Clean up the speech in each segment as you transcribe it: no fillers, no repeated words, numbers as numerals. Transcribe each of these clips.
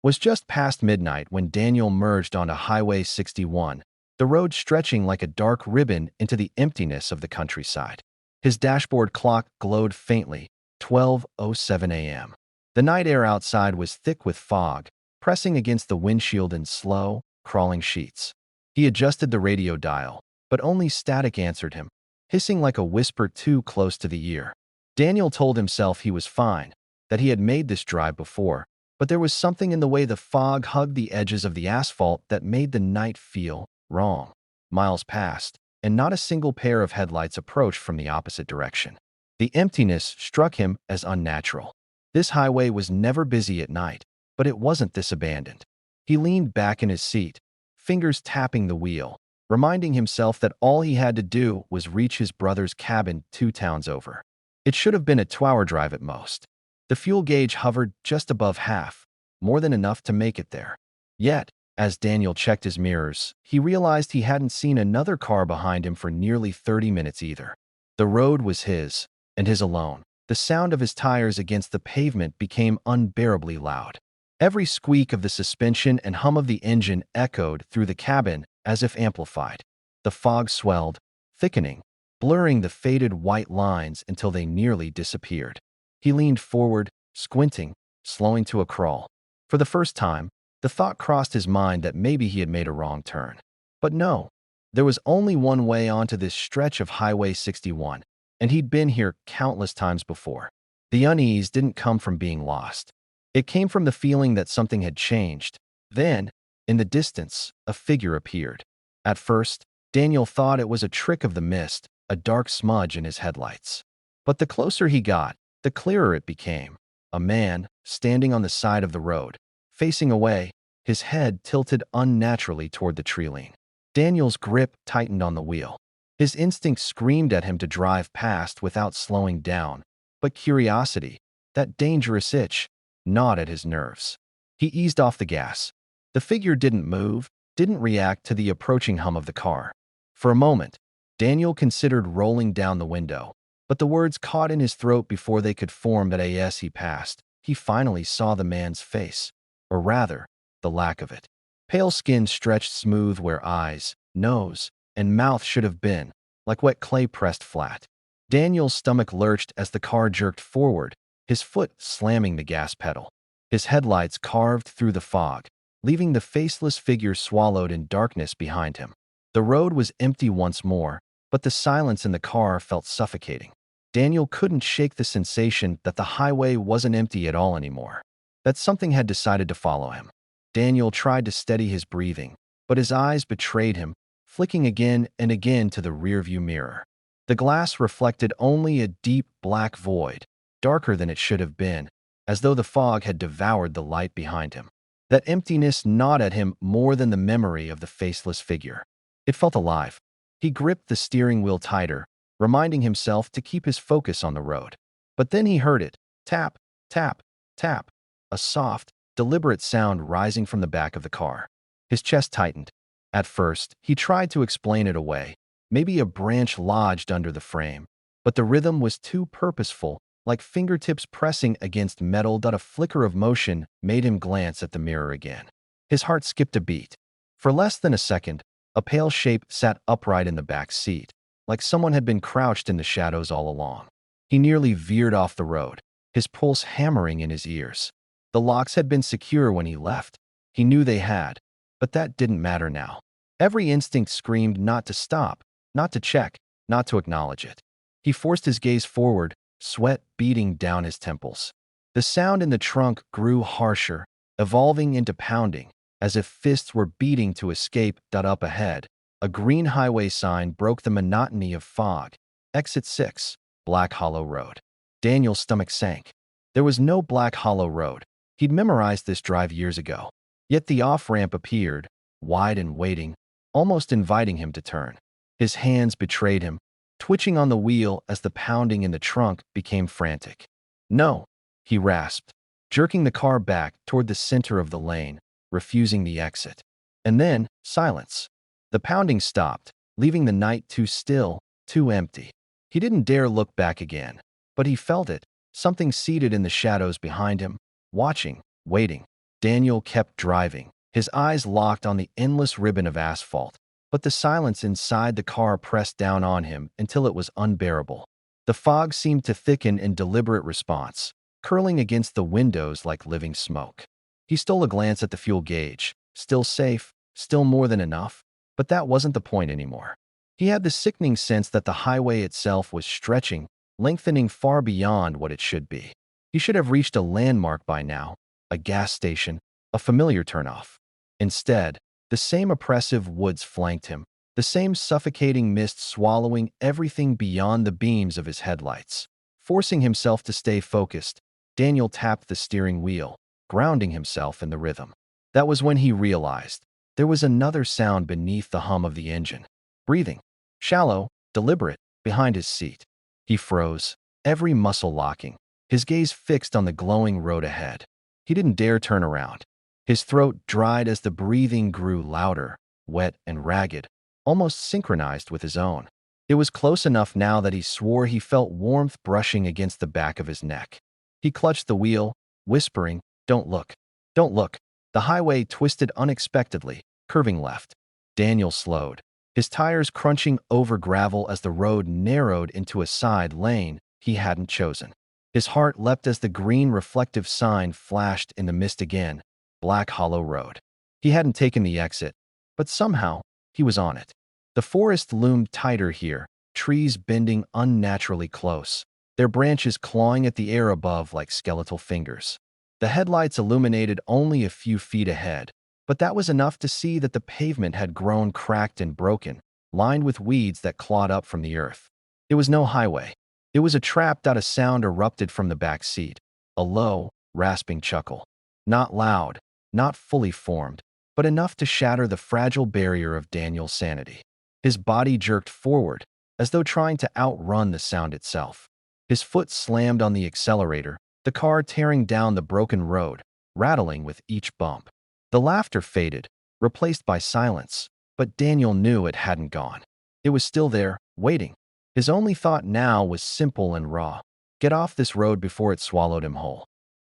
was just past midnight when Daniel merged onto Highway 61, the road stretching like a dark ribbon into the emptiness of the countryside. His dashboard clock glowed faintly, 12:07 a.m. The night air outside was thick with fog, pressing against the windshield in slow, crawling sheets. He adjusted the radio dial, but only static answered him, hissing like a whisper too close to the ear. Daniel told himself he was fine, that he had made this drive before, but there was something in the way the fog hugged the edges of the asphalt that made the night feel wrong. Miles passed, and not a single pair of headlights approached from the opposite direction. The emptiness struck him as unnatural. This highway was never busy at night, but it wasn't this abandoned. He leaned back in his seat, fingers tapping the wheel, reminding himself that all he had to do was reach his brother's cabin 2 towns over. It should have been a 2-hour drive at most. The fuel gauge hovered just above half, more than enough to make it there. Yet, as Daniel checked his mirrors, he realized he hadn't seen another car behind him for nearly 30 minutes either. The road was his, and his alone. The sound of his tires against the pavement became unbearably loud. Every squeak of the suspension and hum of the engine echoed through the cabin as if amplified. The fog swelled, thickening, blurring the faded white lines until they nearly disappeared. He leaned forward, squinting, slowing to a crawl. For the first time, the thought crossed his mind that maybe he had made a wrong turn. But no, there was only one way onto this stretch of Highway 61, and he'd been here countless times before. The unease didn't come from being lost. It came from the feeling that something had changed. Then, in the distance, a figure appeared. At first, Daniel thought it was a trick of the mist, a dark smudge in his headlights. But the closer he got, the clearer it became. A man, standing on the side of the road, facing away, his head tilted unnaturally toward the tree-line. Daniel's grip tightened on the wheel. His instinct screamed at him to drive past without slowing down, but curiosity, that dangerous itch, gnawed at his nerves. He eased off the gas. The figure didn't move, didn't react to the approaching hum of the car. For a moment, Daniel considered rolling down the window, but the words caught in his throat before they could form. But as he passed, he finally saw the man's face, or rather, the lack of it. Pale skin stretched smooth where eyes, nose, and mouth should have been, like wet clay pressed flat. Daniel's stomach lurched as the car jerked forward, his foot slamming the gas pedal. His headlights carved through the fog, leaving the faceless figure swallowed in darkness behind him. The road was empty once more, but the silence in the car felt suffocating. Daniel couldn't shake the sensation that the highway wasn't empty at all anymore, that something had decided to follow him. Daniel tried to steady his breathing, but his eyes betrayed him, flicking again and again to the rearview mirror. The glass reflected only a deep black void, darker than it should have been, as though the fog had devoured the light behind him. That emptiness gnawed at him more than the memory of the faceless figure. It felt alive. He gripped the steering wheel tighter, reminding himself to keep his focus on the road. But then he heard it, tap, tap, tap, a soft, deliberate sound rising from the back of the car. His chest tightened. At first, he tried to explain it away. Maybe a branch lodged under the frame, but the rhythm was too purposeful, like fingertips pressing against metal. A flicker of motion made him glance at the mirror again. His heart skipped a beat. For less than a second, a pale shape sat upright in the back seat, like someone had been crouched in the shadows all along. He nearly veered off the road, his pulse hammering in his ears. The locks had been secure when he left. He knew they had, but that didn't matter now. Every instinct screamed not to stop, not to check, not to acknowledge it. He forced his gaze forward, sweat beating down his temples. The sound in the trunk grew harsher, evolving into pounding, as if fists were beating to escape. Up ahead, a green highway sign broke the monotony of fog. Exit 6, Black Hollow Road. Daniel's stomach sank. There was no Black Hollow Road. He'd memorized this drive years ago. Yet the off-ramp appeared, wide and waiting, almost inviting him to turn. His hands betrayed him, twitching on the wheel as the pounding in the trunk became frantic. No, he rasped, jerking the car back toward the center of the lane, refusing the exit. And then, silence. The pounding stopped, leaving the night too still, too empty. He didn't dare look back again, but he felt it, something seated in the shadows behind him, watching, waiting. Daniel kept driving, his eyes locked on the endless ribbon of asphalt, but the silence inside the car pressed down on him until it was unbearable. The fog seemed to thicken in deliberate response, curling against the windows like living smoke. He stole a glance at the fuel gauge. Still safe, still more than enough, but that wasn't the point anymore. He had the sickening sense that the highway itself was stretching, lengthening far beyond what it should be. He should have reached a landmark by now, a gas station, a familiar turnoff. Instead, the same oppressive woods flanked him, the same suffocating mist swallowing everything beyond the beams of his headlights. Forcing himself to stay focused, Daniel tapped the steering wheel, grounding himself in the rhythm. That was when he realized there was another sound beneath the hum of the engine. Breathing, shallow, deliberate, behind his seat. He froze, every muscle locking, his gaze fixed on the glowing road ahead. He didn't dare turn around. His throat dried as the breathing grew louder, wet and ragged, almost synchronized with his own. It was close enough now that he swore he felt warmth brushing against the back of his neck. He clutched the wheel, whispering, "Don't look. Don't look." The highway twisted unexpectedly, curving left. Daniel slowed, his tires crunching over gravel as the road narrowed into a side lane he hadn't chosen. His heart leapt as the green reflective sign flashed in the mist again, Black Hollow Road. He hadn't taken the exit, but somehow he was on it. The forest loomed tighter here, trees bending unnaturally close, their branches clawing at the air above like skeletal fingers. The headlights illuminated only a few feet ahead, but that was enough to see that the pavement had grown cracked and broken, lined with weeds that clawed up from the earth. It was no highway. It was a trap that a sound erupted from the back seat, a low, rasping chuckle. Not loud, not fully formed, but enough to shatter the fragile barrier of Daniel's sanity. His body jerked forward, as though trying to outrun the sound itself. His foot slammed on the accelerator, the car tearing down the broken road, rattling with each bump. The laughter faded, replaced by silence, but Daniel knew it hadn't gone. It was still there, waiting. His only thought now was simple and raw. Get off this road before it swallowed him whole.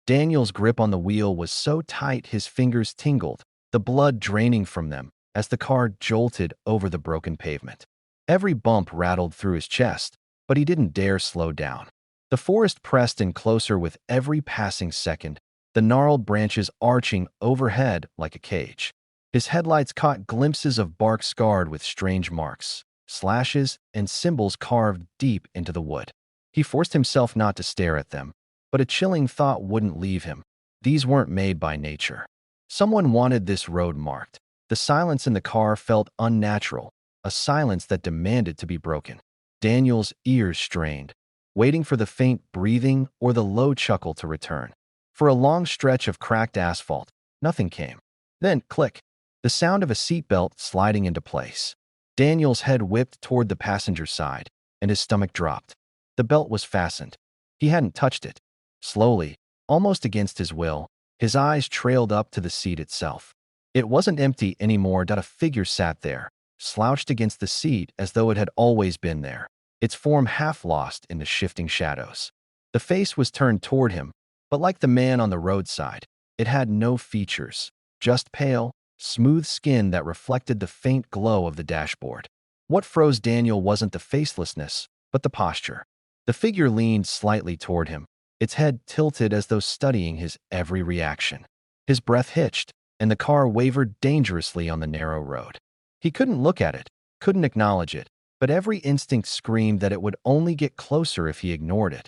Daniel's grip on the wheel was so tight his fingers tingled, the blood draining from them as the car jolted over the broken pavement. Every bump rattled through his chest, but he didn't dare slow down. The forest pressed in closer with every passing second, the gnarled branches arching overhead like a cage. His headlights caught glimpses of bark scarred with strange marks, slashes, and symbols carved deep into the wood. He forced himself not to stare at them, but a chilling thought wouldn't leave him. These weren't made by nature. Someone wanted this road marked. The silence in the car felt unnatural, a silence that demanded to be broken. Daniel's ears strained, waiting for the faint breathing or the low chuckle to return. For a long stretch of cracked asphalt, nothing came. Then, click, the sound of a seatbelt sliding into place. Daniel's head whipped toward the passenger side, and his stomach dropped. The belt was fastened. He hadn't touched it. Slowly, almost against his will, his eyes trailed up to the seat itself. It wasn't empty anymore. A figure sat there, slouched against the seat as though it had always been there, its form half lost in the shifting shadows. The face was turned toward him, but like the man on the roadside, it had no features, just pale, smooth skin that reflected the faint glow of the dashboard. What froze Daniel wasn't the facelessness, but the posture. The figure leaned slightly toward him, its head tilted as though studying his every reaction. His breath hitched, and the car wavered dangerously on the narrow road. He couldn't look at it, couldn't acknowledge it, but every instinct screamed that it would only get closer if he ignored it.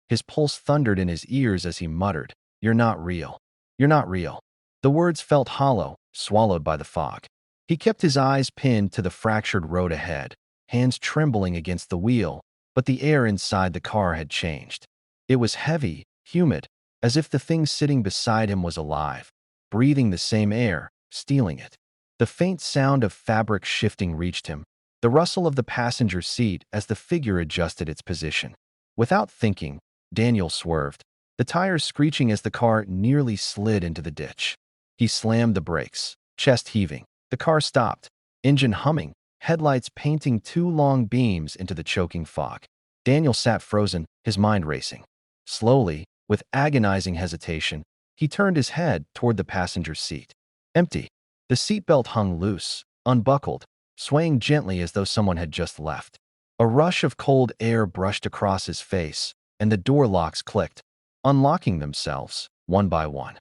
His pulse thundered in his ears as he muttered, "You're not real. You're not real." The words felt hollow, swallowed by the fog. He kept his eyes pinned to the fractured road ahead, hands trembling against the wheel, but the air inside the car had changed. It was heavy, humid, as if the thing sitting beside him was alive, breathing the same air, stealing it. The faint sound of fabric shifting reached him, the rustle of the passenger seat as the figure adjusted its position. Without thinking, Daniel swerved, the tires screeching as the car nearly slid into the ditch. He slammed the brakes, chest heaving. The car stopped, engine humming, headlights painting two long beams into the choking fog. Daniel sat frozen, his mind racing. Slowly, with agonizing hesitation, He turned his head toward the passenger seat. Empty. The seatbelt hung loose, unbuckled, swaying gently as though someone had just left. A rush of cold air brushed across his face, and the door locks clicked, unlocking themselves, one by one.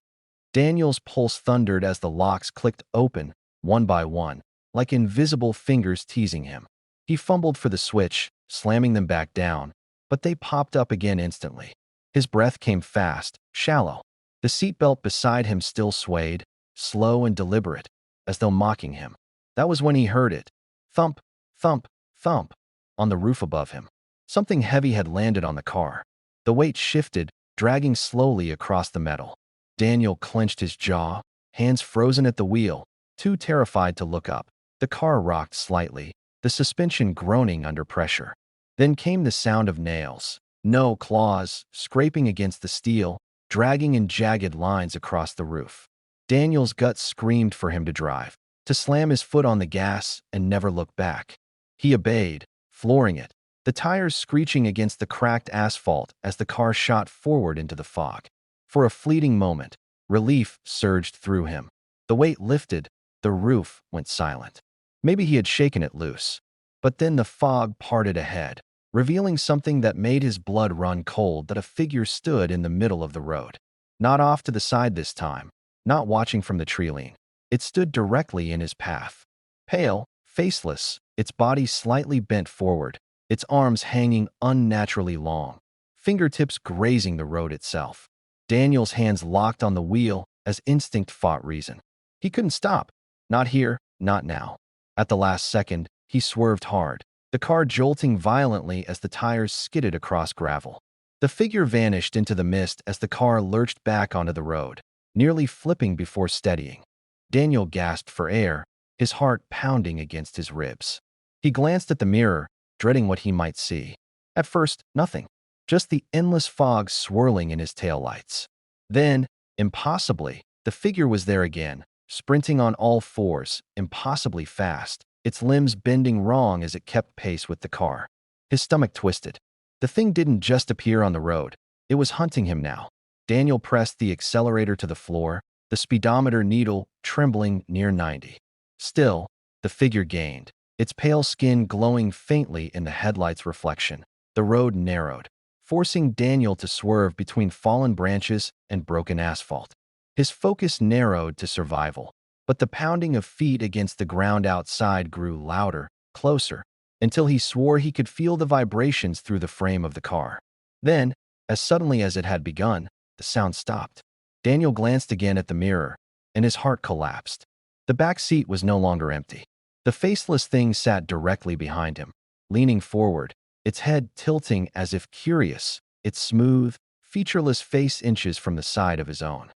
Daniel's pulse thundered as the locks clicked open, one by one, like invisible fingers teasing him. He fumbled for the switch, slamming them back down, but they popped up again instantly. His breath came fast, shallow. The seatbelt beside him still swayed, slow and deliberate, as though mocking him. That was when he heard it. Thump, thump, thump, on the roof above him. Something heavy had landed on the car. The weight shifted, dragging slowly across the metal. Daniel clenched his jaw, hands frozen at the wheel, too terrified to look up. The car rocked slightly, the suspension groaning under pressure. Then came the sound of nails. No claws, scraping against the steel, dragging in jagged lines across the roof. Daniel's gut screamed for him to drive, to slam his foot on the gas and never look back. He obeyed, flooring it, the tires screeching against the cracked asphalt as the car shot forward into the fog. For a fleeting moment, relief surged through him. The weight lifted, the roof went silent. Maybe he had shaken it loose. But then the fog parted ahead, revealing something that made his blood run cold. That a figure stood in the middle of the road. Not off to the side this time, not watching from the tree line. It stood directly in his path. Pale, faceless, its body slightly bent forward, its arms hanging unnaturally long, fingertips grazing the road itself. Daniel's hands locked on the wheel as instinct fought reason. He couldn't stop. Not here, not now. At the last second, he swerved hard, the car jolting violently as the tires skidded across gravel. The figure vanished into the mist as the car lurched back onto the road, nearly flipping before steadying. Daniel gasped for air, his heart pounding against his ribs. He glanced at the mirror, dreading what he might see. At first, nothing. Just the endless fog swirling in his taillights. Then, impossibly, the figure was there again, sprinting on all fours, impossibly fast, its limbs bending wrong as it kept pace with the car. His stomach twisted. The thing didn't just appear on the road. It was hunting him now. Daniel pressed the accelerator to the floor, the speedometer needle trembling near 90. Still, the figure gained, its pale skin glowing faintly in the headlights' reflection. The road narrowed, forcing Daniel to swerve between fallen branches and broken asphalt. His focus narrowed to survival, but the pounding of feet against the ground outside grew louder, closer, until he swore he could feel the vibrations through the frame of the car. Then, as suddenly as it had begun, the sound stopped. Daniel glanced again at the mirror, and his heart collapsed. The back seat was no longer empty. The faceless thing sat directly behind him, leaning forward, its head tilting as if curious, its smooth, featureless face inches from the side of his own.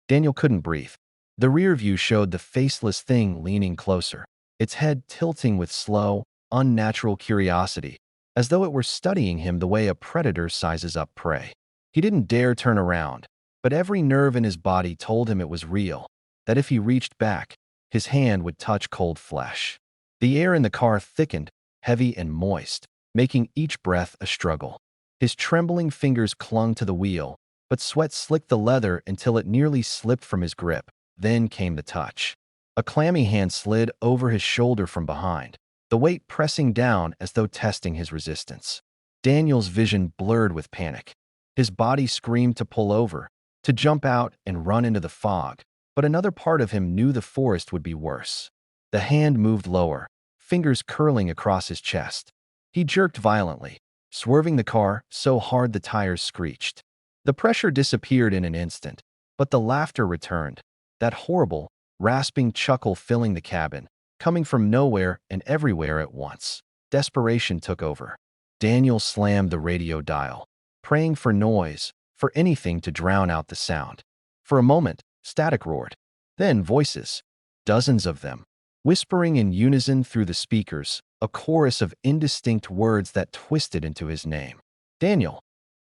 Daniel couldn't breathe. The rear view showed the faceless thing leaning closer, its head tilting with slow, unnatural curiosity, as though it were studying him the way a predator sizes up prey. He didn't dare turn around, but every nerve in his body told him it was real, that if he reached back, his hand would touch cold flesh. The air in the car thickened, heavy and moist, making each breath a struggle. His trembling fingers clung to the wheel, but sweat slicked the leather until it nearly slipped from his grip. Then came the touch. A clammy hand slid over his shoulder from behind, the weight pressing down as though testing his resistance. Daniel's vision blurred with panic. His body screamed to pull over, to jump out and run into the fog, but another part of him knew the forest would be worse. The hand moved lower, fingers curling across his chest. He jerked violently, swerving the car so hard the tires screeched. The pressure disappeared in an instant, but the laughter returned, that horrible, rasping chuckle filling the cabin, coming from nowhere and everywhere at once. Desperation took over. Daniel slammed the radio dial, praying for noise, for anything to drown out the sound. For a moment, static roared. Then voices, dozens of them, whispering in unison through the speakers, a chorus of indistinct words that twisted into his name. Daniel.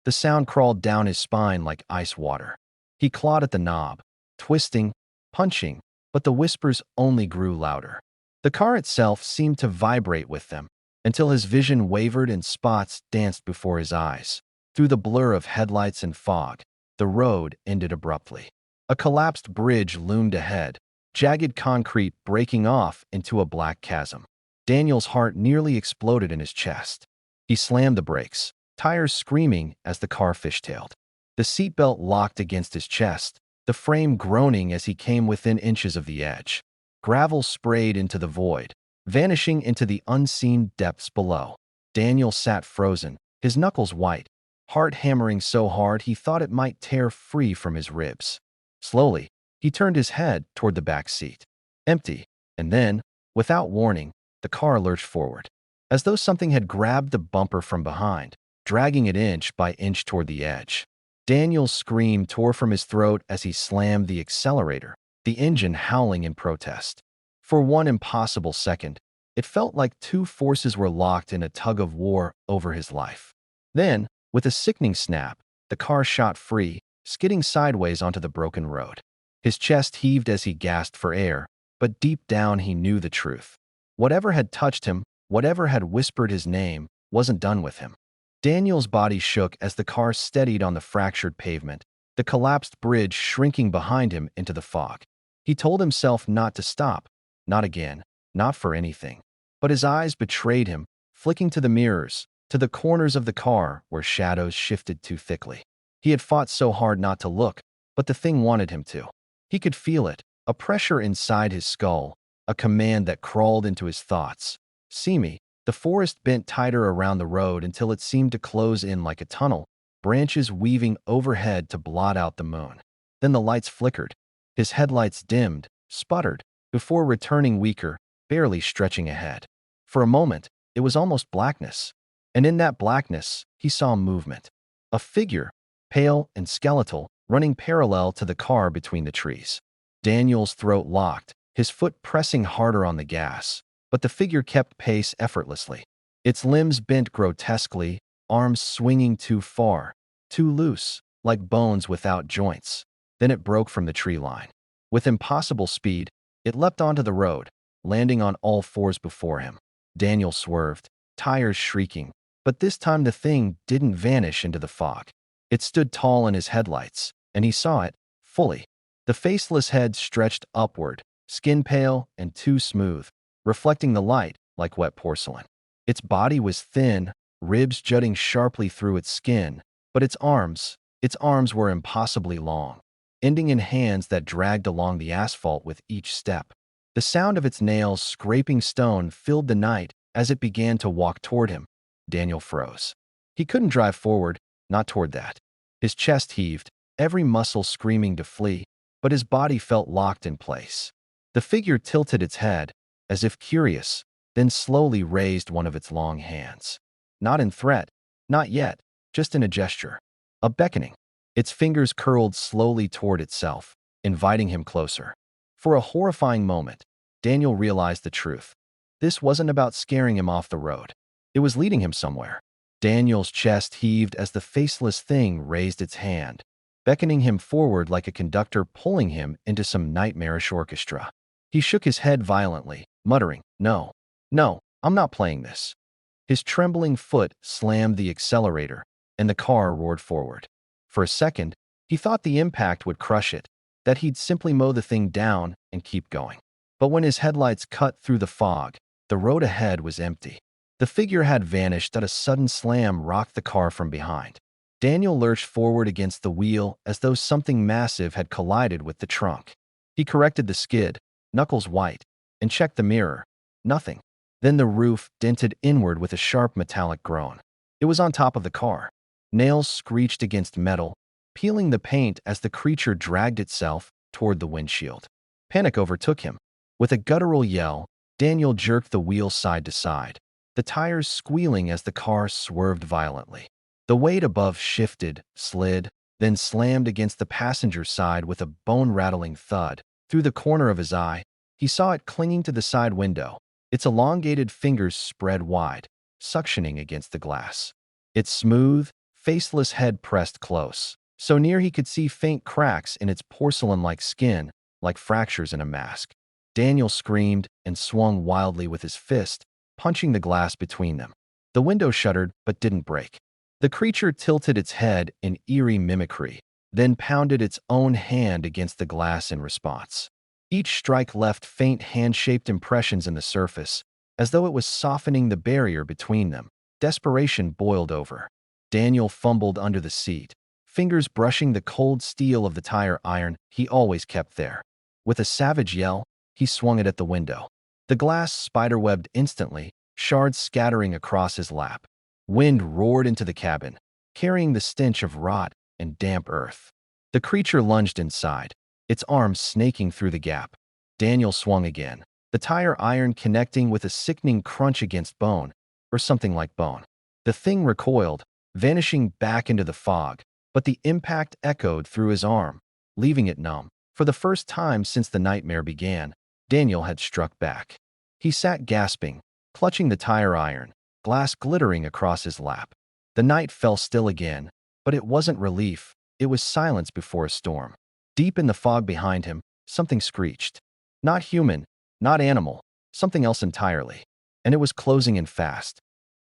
The sound crawled down his spine like ice water. He clawed at the knob, twisting, punching, but the whispers only grew louder. The car itself seemed to vibrate with them, until his vision wavered and spots danced before his eyes. Through the blur of headlights and fog, the road ended abruptly. A collapsed bridge loomed ahead, jagged concrete breaking off into a black chasm. Daniel's heart nearly exploded in his chest. He slammed the brakes, tires screaming as the car fishtailed. The seatbelt locked against his chest, the frame groaning as he came within inches of the edge. Gravel sprayed into the void, vanishing into the unseen depths below. Daniel sat frozen, his knuckles white, heart hammering so hard he thought it might tear free from his ribs. Slowly, he turned his head toward the back seat. Empty, and then, without warning, the car lurched forward, as though something had grabbed the bumper from behind, dragging it inch by inch toward the edge. Daniel's scream tore from his throat as he slammed the accelerator, the engine howling in protest. For one impossible second, it felt like two forces were locked in a tug-of-war over his life. Then, with a sickening snap, the car shot free, skidding sideways onto the broken road. His chest heaved as he gasped for air, but deep down he knew the truth. Whatever had touched him, whatever had whispered his name, wasn't done with him. Daniel's body shook as the car steadied on the fractured pavement, the collapsed bridge shrinking behind him into the fog. He told himself not to stop, not again, not for anything. But his eyes betrayed him, flicking to the mirrors, to the corners of the car where shadows shifted too thickly. He had fought so hard not to look, but the thing wanted him to. He could feel it, a pressure inside his skull, a command that crawled into his thoughts. See me. The forest bent tighter around the road until it seemed to close in like a tunnel, branches weaving overhead to blot out the moon. Then the lights flickered. His headlights dimmed, sputtered, before returning weaker, barely stretching ahead. For a moment, it was almost blackness. And in that blackness, he saw movement. A figure, pale and skeletal, running parallel to the car between the trees. Daniel's throat locked, his foot pressing harder on the gas. But the figure kept pace effortlessly. Its limbs bent grotesquely, arms swinging too far, too loose, like bones without joints. Then it broke from the tree line. With impossible speed, it leapt onto the road, landing on all fours before him. Daniel swerved, tires shrieking, but this time the thing didn't vanish into the fog. It stood tall in his headlights, and he saw it, fully. The faceless head stretched upward, skin pale and too smooth, reflecting the light like wet porcelain. Its body was thin, ribs jutting sharply through its skin, but its arms were impossibly long, ending in hands that dragged along the asphalt with each step. The sound of its nails scraping stone filled the night as it began to walk toward him. Daniel froze. He couldn't drive forward, not toward that. His chest heaved, every muscle screaming to flee, but his body felt locked in place. The figure tilted its head, as if curious, then slowly raised one of its long hands. Not in threat, not yet, just in a gesture, a beckoning. Its fingers curled slowly toward itself, inviting him closer. For a horrifying moment, Daniel realized the truth. This wasn't about scaring him off the road. It was leading him somewhere. Daniel's chest heaved as the faceless thing raised its hand, beckoning him forward like a conductor pulling him into some nightmarish orchestra. He shook his head violently, muttering, "No, no, I'm not playing this." His trembling foot slammed the accelerator, and the car roared forward. For a second, he thought the impact would crush it, that he'd simply mow the thing down and keep going. But when his headlights cut through the fog, the road ahead was empty. The figure had vanished as a sudden slam rocked the car from behind. Daniel lurched forward against the wheel as though something massive had collided with the trunk. He corrected the skid, knuckles white, and checked the mirror. Nothing. Then the roof dented inward with a sharp metallic groan. It was on top of the car. Nails screeched against metal, peeling the paint as the creature dragged itself toward the windshield. Panic overtook him. With a guttural yell, Daniel jerked the wheel side to side, the tires squealing as the car swerved violently. The weight above shifted, slid, then slammed against the passenger side with a bone-rattling thud. Through the corner of his eye, he saw it clinging to the side window, its elongated fingers spread wide, suctioning against the glass. Its smooth, faceless head pressed close, so near he could see faint cracks in its porcelain-like skin, like fractures in a mask. Daniel screamed and swung wildly with his fist, punching the glass between them. The window shuddered but didn't break. The creature tilted its head in eerie mimicry, then pounded its own hand against the glass in response. Each strike left faint hand-shaped impressions in the surface, as though it was softening the barrier between them. Desperation boiled over. Daniel fumbled under the seat, fingers brushing the cold steel of the tire iron he always kept there. With a savage yell, he swung it at the window. The glass spiderwebbed instantly, shards scattering across his lap. Wind roared into the cabin, carrying the stench of rot and damp earth. The creature lunged inside, its arms snaking through the gap. Daniel swung again, the tire iron connecting with a sickening crunch against bone, or something like bone. The thing recoiled, vanishing back into the fog, but the impact echoed through his arm, leaving it numb. For the first time since the nightmare began, Daniel had struck back. He sat gasping, clutching the tire iron, glass glittering across his lap. The night fell still again, but it wasn't relief, it was silence before a storm. Deep in the fog behind him, something screeched. Not human, not animal, something else entirely. And it was closing in fast.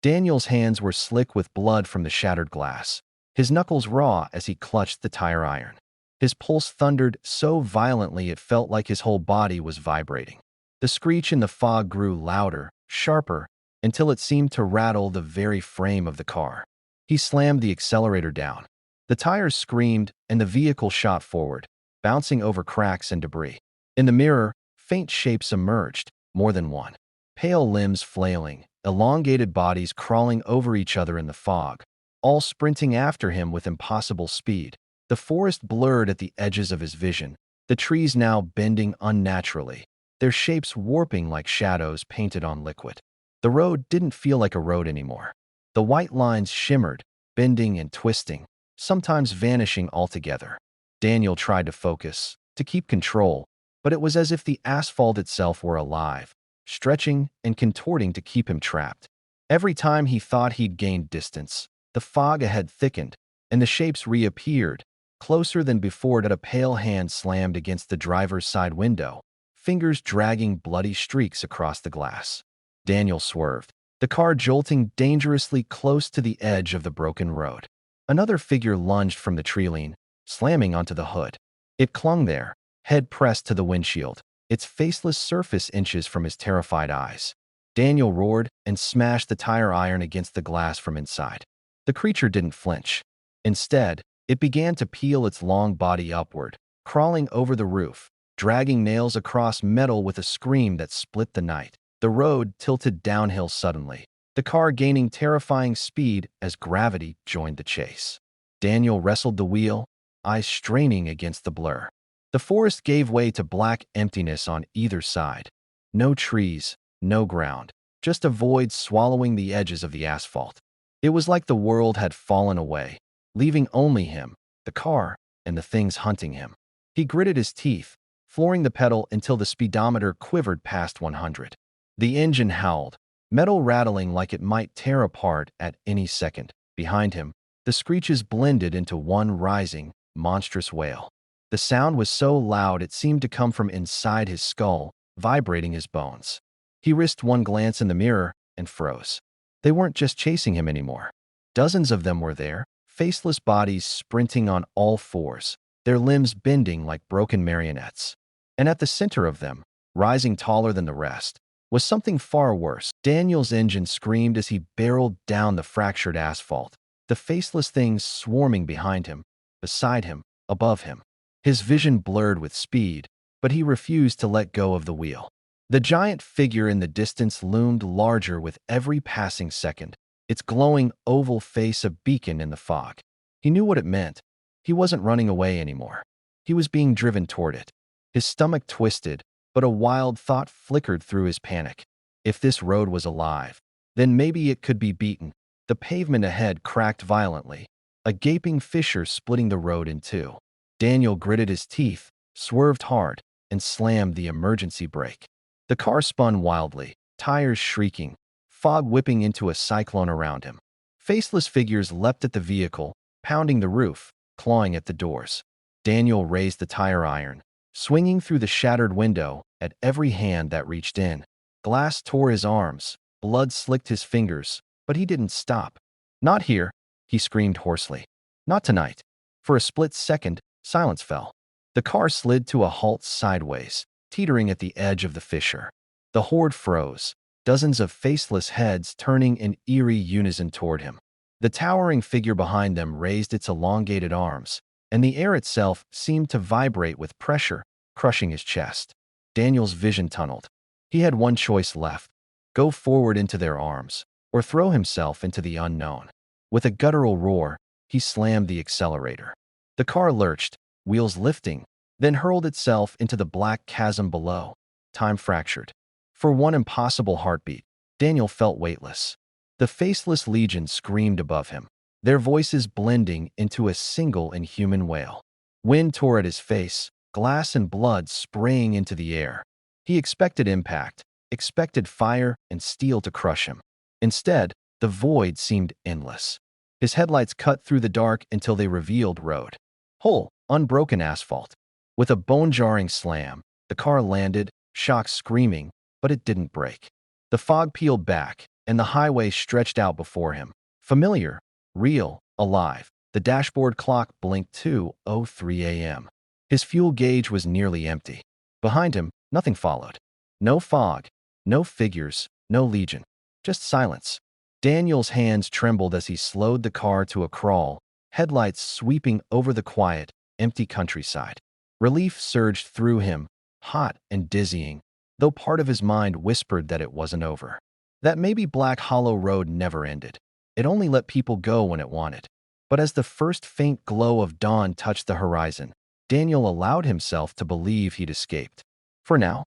Daniel's hands were slick with blood from the shattered glass, his knuckles raw as he clutched the tire iron. His pulse thundered so violently it felt like his whole body was vibrating. The screech in the fog grew louder, sharper, until it seemed to rattle the very frame of the car. He slammed the accelerator down. The tires screamed, and the vehicle shot forward, bouncing over cracks and debris. In the mirror, faint shapes emerged, more than one. Pale limbs flailing, elongated bodies crawling over each other in the fog, all sprinting after him with impossible speed. The forest blurred at the edges of his vision, the trees now bending unnaturally, their shapes warping like shadows painted on liquid. The road didn't feel like a road anymore. The white lines shimmered, bending and twisting, sometimes vanishing altogether. Daniel tried to focus, to keep control, but it was as if the asphalt itself were alive, stretching and contorting to keep him trapped. Every time he thought he'd gained distance, the fog ahead thickened, and the shapes reappeared, closer than before. That a pale hand slammed against the driver's side window, fingers dragging bloody streaks across the glass. Daniel swerved, the car jolting dangerously close to the edge of the broken road. Another figure lunged from the treeline, slamming onto the hood. It clung there, head pressed to the windshield, its faceless surface inches from his terrified eyes. Daniel roared and smashed the tire iron against the glass from inside. The creature didn't flinch. Instead, it began to peel its long body upward, crawling over the roof, dragging nails across metal with a scream that split the night. The road tilted downhill suddenly, the car gaining terrifying speed as gravity joined the chase. Daniel wrestled the wheel, eyes straining against the blur. The forest gave way to black emptiness on either side. No trees, no ground, just a void swallowing the edges of the asphalt. It was like the world had fallen away, leaving only him, the car, and the things hunting him. He gritted his teeth, flooring the pedal until the speedometer quivered past 100. The engine howled, metal rattling like it might tear apart at any second. Behind him, the screeches blended into one rising, monstrous wail. The sound was so loud it seemed to come from inside his skull, vibrating his bones. He risked one glance in the mirror and froze. They weren't just chasing him anymore. Dozens of them were there, faceless bodies sprinting on all fours, their limbs bending like broken marionettes. And at the center of them, rising taller than the rest, was something far worse. Daniel's engine screamed as he barreled down the fractured asphalt, the faceless things swarming behind him, beside him, above him. His vision blurred with speed, but he refused to let go of the wheel. The giant figure in the distance loomed larger with every passing second, its glowing oval face a beacon in the fog. He knew what it meant. He wasn't running away anymore. He was being driven toward it. His stomach twisted, but a wild thought flickered through his panic. If this road was alive, then maybe it could be beaten. The pavement ahead cracked violently, a gaping fissure splitting the road in two. Daniel gritted his teeth, swerved hard, and slammed the emergency brake. The car spun wildly, tires shrieking, fog whipping into a cyclone around him. Faceless figures leapt at the vehicle, pounding the roof, clawing at the doors. Daniel raised the tire iron, swinging through the shattered window at every hand that reached in. Glass tore his arms, blood slicked his fingers, but he didn't stop. Not here, he screamed hoarsely. Not tonight. For a split second, silence fell. The car slid to a halt sideways, teetering at the edge of the fissure. The horde froze, dozens of faceless heads turning in eerie unison toward him. The towering figure behind them raised its elongated arms, and the air itself seemed to vibrate with pressure, crushing his chest. Daniel's vision tunneled. He had one choice left: go forward into their arms, or throw himself into the unknown. With a guttural roar, he slammed the accelerator. The car lurched, wheels lifting, then hurled itself into the black chasm below. Time fractured. For one impossible heartbeat, Daniel felt weightless. The faceless legion screamed above him, their voices blending into a single inhuman wail. Wind tore at his face, glass and blood spraying into the air. He expected impact, expected fire and steel to crush him. Instead, the void seemed endless. His headlights cut through the dark until they revealed road. Whole, unbroken asphalt. With a bone-jarring slam, the car landed, shocks screaming, but it didn't break. The fog peeled back, and the highway stretched out before him. Familiar, real, alive. The dashboard clock blinked 2:03 a.m. His fuel gauge was nearly empty. Behind him, nothing followed. No fog, no figures, no legion. Just silence. Daniel's hands trembled as he slowed the car to a crawl, headlights sweeping over the quiet, empty countryside. Relief surged through him, hot and dizzying, though part of his mind whispered that it wasn't over. That maybe Black Hollow Road never ended. It only let people go when it wanted. But as the first faint glow of dawn touched the horizon, Daniel allowed himself to believe he'd escaped. For now.